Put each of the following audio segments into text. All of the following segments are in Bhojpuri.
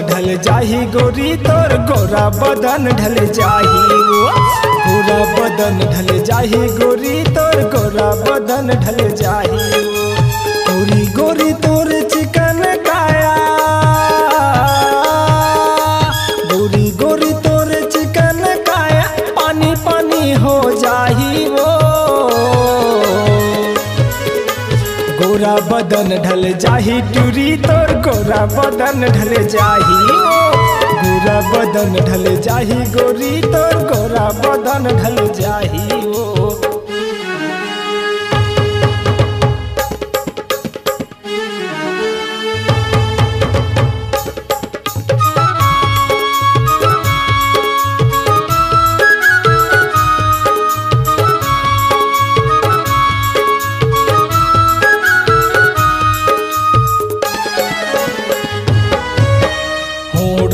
ढल जाही गोरी तोर गोरा बदन ढल जाही वो गोरा बदन ढल जाही गोरी तोर गोरा बदन ढल जाही गोरी गोरी तोर चिकन काया गोरी गोरी तोर चिकन काया पानी पानी हो जाही वो गोरा बदन ढल जाही टूरी तोर गोरा बदन ढल जाही गोरा बदन ढल जाही गोरी तोर गोरा बदन ढल जाही वो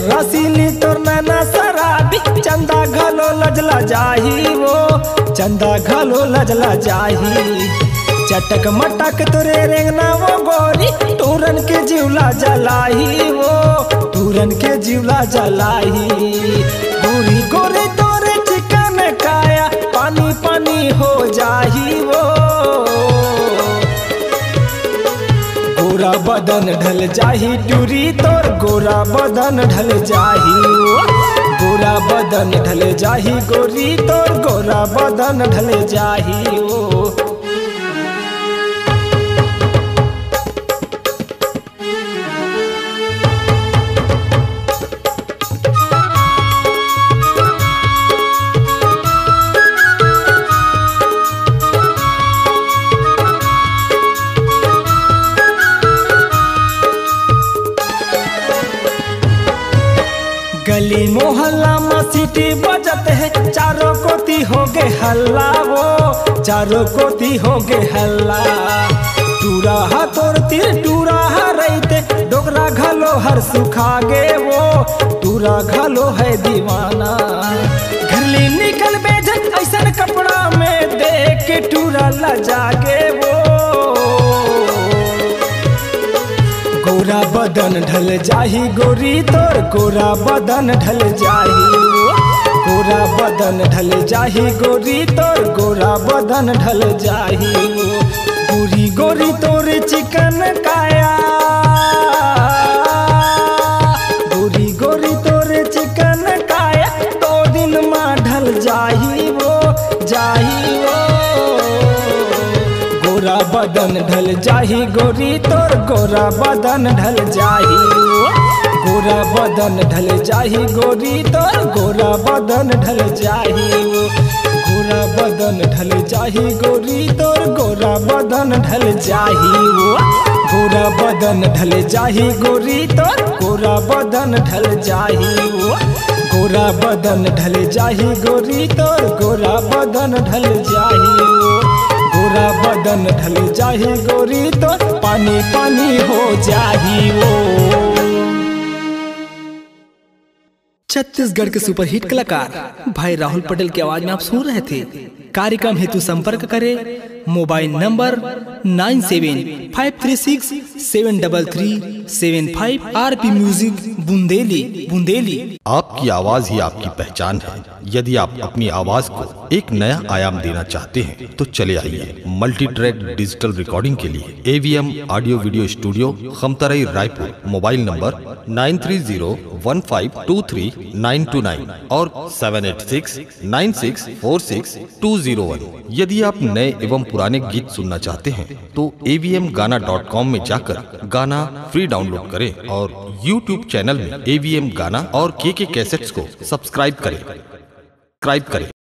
रसीली तोर नैना शराबी चंदा घलो लजला जाही वो चंदा घलो लजला जाही चटक मटक तोरे रेंगना वो गोरी तूरन के जीवला जलाही वो तूरन के जीवला जलाही गोरी गोरी तोरे चिकन काया पानी पानी हो जाही वो गोरा बदन ढल जाही टूरी तोर गोरा बदन ढल जाही गोरा बदन ढल जाही गोरी तोर गोरा बदन ढल जाही ओ गली मोहल्ला में सीटी बजत है चारों कोती हो गे हल्ला वो चारों कोती हो गे हल्ला टूरा तोर तीर टूरा रहते डोगरा घलो हर सुखा गे वो टूरा घलो है दीवाना घरली निकल बेजन ऐसन कपड़ा में देख के टूरा लजा गे वो गोरा बदन ढल जाही गोरी तोर गोरा बदन ढल जाही गोरा बदन ढल जाही गोरी तोर गोरा बदन ढल जाही गोरी गोरी तोर चिकन काया गोरी गोरी तोर चिकन काया तो दिन माँ ढल जाही वो गोरा बदन ढल जाही गोरी तोर गोरा बदन ढल जाही गोरा बदन ढल जाही गोरी तोर गोरा बदन ढल जाही गोरा बदन ढल जाही गोरी तोर गोरा बदन ढल जाही गोरा बदन ढल जाही गोरी तोर गोरा बदन ढल जाही गोरा बदन ढल जाही गोरी तोर गोरा बदन ढल जाही गोरा बदन ढल जाही गोरी तो पानी पानी हो जाही वो छत्तीसगढ़ के सुपरहिट कलाकार भाई राहुल पटेल की आवाज में आप सुन रहे थे। कार्यक्रम हेतु संपर्क करें mobile number 9753673375 RP music Bundeli. आपकी आवाज ही आपकी पहचान है। यदि आप अपनी आवाज को एक नया आयाम देना चाहते हैं तो चले आइए मल्टी ट्रैक डिजिटल रिकॉर्डिंग के लिए AVM audio video studio Khamtarai Raipur. Mobile number 9301523929 और 7869646201। यदि आप नए एवं पुराने गीत सुनना चाहते हैं तो avmgana.com में जाकर गाना फ्री डाउनलोड करें और YouTube चैनल में AVM गाना और KK कैसेट्स को सब्सक्राइब करें।